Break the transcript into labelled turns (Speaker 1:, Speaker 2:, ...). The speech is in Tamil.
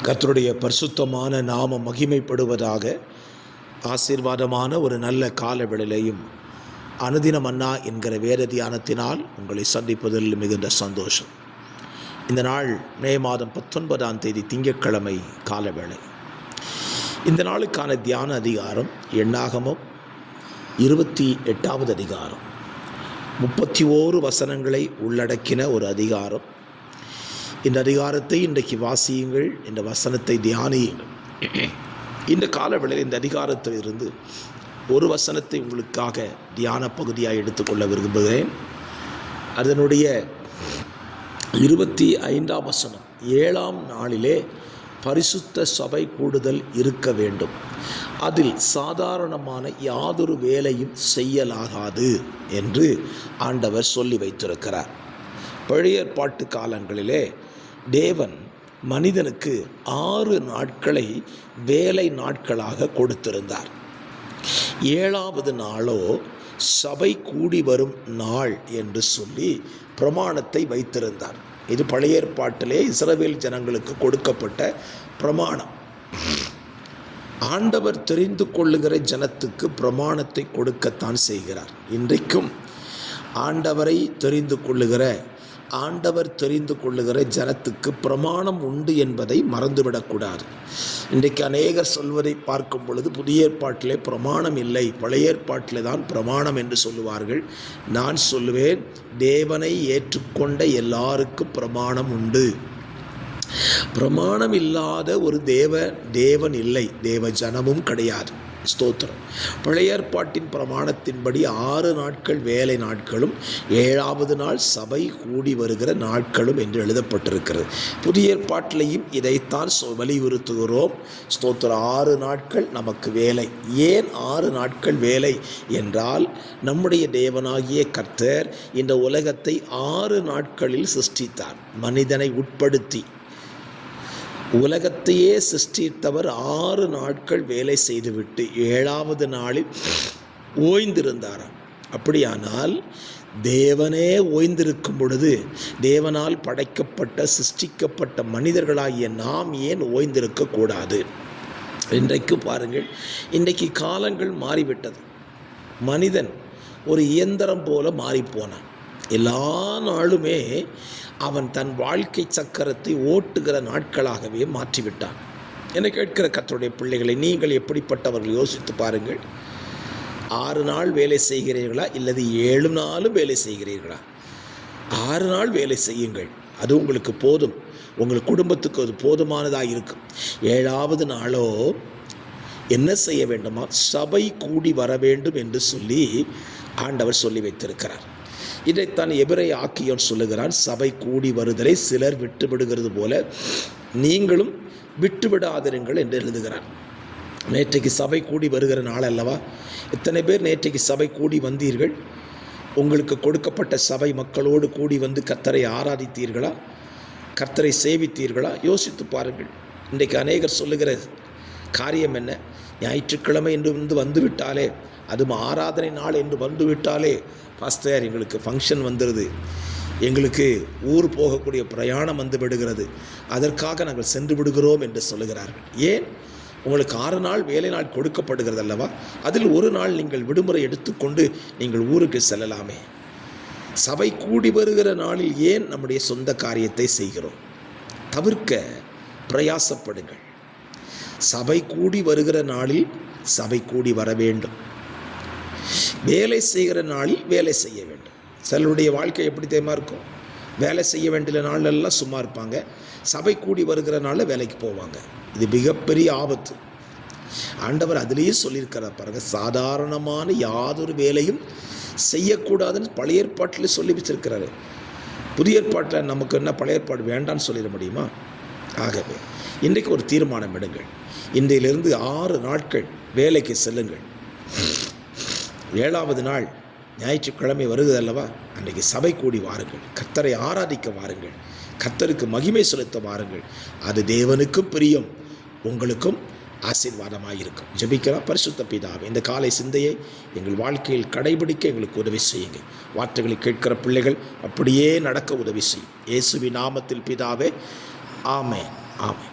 Speaker 1: கர்த்தருடைய பரிசுத்தமான நாமம் மகிமைப்படுவதாக. ஆசீர்வாதமான ஒரு நல்ல காலவேளையிலையும் அனுதின மன்னா என்கிற வேத தியானத்தினால் உங்களை சந்திப்பதில் மிகுந்த சந்தோஷம். இந்த நாள் மே மாதம் 19ஆம் தேதி திங்கட்கிழமை காலவேளை. இந்த நாளுக்கான தியான அதிகாரம் எண்ணாகமம் 28வது அதிகாரம். 31 வசனங்களை உள்ளடக்கின ஒரு அதிகாரம். இந்த அதிகாரத்தை இன்றைக்கு வாசியுங்கள், இந்த வசனத்தை தியானியுங்கள். இந்த காலவேளையில் இந்த அதிகாரத்தில் இருந்து ஒரு வசனத்தை உங்களுக்காக தியான பகுதியாக எடுத்துக்கொள்ள விரும்புகிறேன். அதனுடைய 25ஆம் வசனம், 7ஆம் நாளிலே பரிசுத்த சபை கூடுதல் இருக்க வேண்டும், அதில் சாதாரணமான யாதொரு வேலையும் செய்யலாகாது என்று ஆண்டவர் சொல்லி வைத்திருக்கிறார். பழைய ஏற்பாட்டு காலங்களிலே தேவன் மனிதனுக்கு 6 நாட்களை வேலை நாட்களாக கொடுத்திருந்தார். 7வது நாளோ சபை கூடி வரும் நாள் என்று சொல்லி பிரமாணத்தை வைத்திருந்தார். இது பழைய ஏற்பாட்டிலே இஸ்ரவேல் ஜனங்களுக்கு கொடுக்கப்பட்ட பிரமாணம். ஆண்டவர் தெரிந்து கொள்ளுகிற ஜனத்துக்கு பிரமாணத்தை கொடுக்கத்தான் செய்கிறார். இன்றைக்கும் ஆண்டவர் தெரிந்து கொள்ளுகிற ஜனத்துக்கு பிரமாணம் உண்டு என்பதை மறந்துவிடக்கூடாது. இன்றைக்கு அநேகர் சொல்வதை பார்க்கும் பொழுது புதிய ஏற்பாட்டிலே பிரமாணம் இல்லை, பழைய ஏற்பாட்டிலே தான் பிரமாணம் என்று சொல்லுவார்கள். நான் சொல்லுவேன், தேவனை ஏற்றுக்கொண்ட எல்லாருக்கும் பிரமாணம் உண்டு. பிரமாணம் இல்லாத ஒரு தேவன் இல்லை, தேவ ஜனமும் கிடையாது. ஸ்தோத்திரம். பழைய ஏற்பாட்டின் பிரமாணத்தின்படி 6 நாட்கள் வேலை நாட்களும் 7வது நாள் சபை கூடி வருகிற நாட்களும் என்று எழுதப்பட்டிருக்கிறது. புதிய ஏற்பாட்டிலையும் இதைத்தான் வலியுறுத்துகிறோம். ஸ்தோத்திரம். 6 நாட்கள் நமக்கு வேலை. ஏன் 6 நாட்கள் வேலை என்றால், நம்முடைய தேவனாகிய கர்த்தர் இந்த உலகத்தை 6 நாட்களில் சிருஷ்டித்தார். மனிதனை உட்படுத்தி உலகத்தையே சிருஷ்டித்தவர் 6 நாட்கள் வேலை செய்துவிட்டு 7வது நாளில் ஓய்ந்திருந்தாராம். அப்படியானால் தேவனே ஓய்ந்திருக்கும் பொழுது தேவனால் படைக்கப்பட்ட சிருஷ்டிக்கப்பட்ட மனிதர்களாகிய நாம் ஏன் ஓய்ந்திருக்கக்கூடாது? இன்றைக்கு பாருங்கள், இன்றைக்கு காலங்கள் மாறிவிட்டது. மனிதன் ஒரு இயந்திரம் போல மாறிப்போனான். எல்லா நாளுமே அவன் தன் வாழ்க்கை சக்கரத்தை ஓட்டுகிற நாட்களாகவே மாற்றிவிட்டான். என்னை கேட்கிற கர்த்தருடைய பிள்ளைகளை, நீங்கள் எப்படிப்பட்டவர்கள் யோசித்து பாருங்கள். 6 நாள் வேலை செய்கிறீர்களா, இல்லது 7 நாளும் வேலை செய்கிறீர்களா? 6 நாள் வேலை செய்யுங்கள், அது உங்களுக்கு போதும். உங்கள் குடும்பத்துக்கு அது போதுமானதாக இருக்கும். 7வது நாளோ என்ன செய்ய வேண்டுமா? சபை கூடி வர வேண்டும் என்று சொல்லி ஆண்டவர் சொல்லி வைத்திருக்கிறார். இதைத்தான் எபிரேய ஆக்கியோன் சொல்லுகிறான், சபை கூடி வருதலை சிலர் விட்டு விடுகிறது போல நீங்களும் விட்டுவிடாதிருங்கள் என்று எழுதுகிறார். நேற்றைக்கு சபை கூடி வருகிற நாள் அல்லவா? எத்தனை பேர் நேற்றைக்கு சபை கூடி வந்தீர்கள்? உங்களுக்கு கொடுக்கப்பட்ட சபை மக்களோடு கூடி வந்து கர்த்தரை ஆராதித்தீர்களா? கர்த்தரை சேவித்தீர்களா? யோசித்து பாருங்கள். இன்றைக்கு அநேகர் சொல்லுகிற காரியம் என்ன? ஞாயிற்றுக்கிழமை என்று வந்துவிட்டாலே, அதுவும் ஆராதனை நாள் என்று வந்துவிட்டாலே, பாஸ்டர் எங்களுக்கு ஃபங்க்ஷன் வந்துடுது, எங்களுக்கு ஊர் போகக்கூடிய பிரயாணம் வந்து விடுகிறது, அதற்காக நாங்கள் சென்று விடுகிறோம் என்று சொல்லுகிறார்கள். ஏன்? உங்களுக்கு 6 நாள் வேலை நாள் கொடுக்கப்படுகிறது அல்லவா? அதில் ஒரு நாள் நீங்கள் விடுமுறை எடுத்துக்கொண்டு நீங்கள் ஊருக்கு செல்லலாமே. சபை கூடி வருகிற நாளில் ஏன் நம்முடைய சொந்த காரியத்தை செய்கிறோம்? தவிர்க்க பிரயாசப்படுங்கள். சபை கூடி வருகிற நாளில் சபை கூடி வர வேண்டும். வேலை செய்கிற நாளில் வேலை செய்ய வேண்டும். சிலருடைய வாழ்க்கை எப்படி தெரியுமா இருக்கும்? வேலை செய்ய வேண்டிய நாளெல்லாம் சும்மா இருப்பாங்க, சபை கூடி வருகிற நாளில் வேலைக்கு போவாங்க. இது மிகப்பெரிய ஆபத்து. ஆண்டவர் அதிலேயே சொல்லியிருக்கிறார் பாருங்க, சாதாரணமான யாதொரு வேலையும் செய்யக்கூடாதுன்னு பழைய ஏற்பாட்டில் சொல்லி வச்சிருக்கிறாரு. புதிய ஏற்பாட்டில் நமக்கு என்ன பழைய ஏற்பாடு வேண்டான்னு சொல்லிட முடியுமா? ஆகவே இன்றைக்கு ஒரு தீர்மானம் எடுங்கள். இன்றையிலிருந்து 6 நாட்கள் வேலைக்கு செல்லுங்கள். 7வது நாள் ஞாயிற்றுக்கிழமை வருகிறது அல்லவா? அன்றைக்கு சபை கூடி வாருங்கள், கர்த்தரை ஆராதிக்க வாருங்கள், கர்த்தருக்கு மகிமை செலுத்த வாருங்கள். அது தேவனுக்கும் பிரியம், உங்களுக்கும் ஆசீர்வாதமாயிருக்கும். ஜெபிக்கலாம். பரிசுத்த பிதாவே, இந்த காலை சிந்தையை எங்கள் வாழ்க்கையில் கடைபிடிக்க எங்களுக்கு உதவி செய்யுங்க. வார்த்தைகளை கேட்கிற பிள்ளைகள் அப்படியே நடக்க உதவி செய்யும். இயேசுவின் நாமத்தில் பிதாவே, ஆமென், ஆமென்.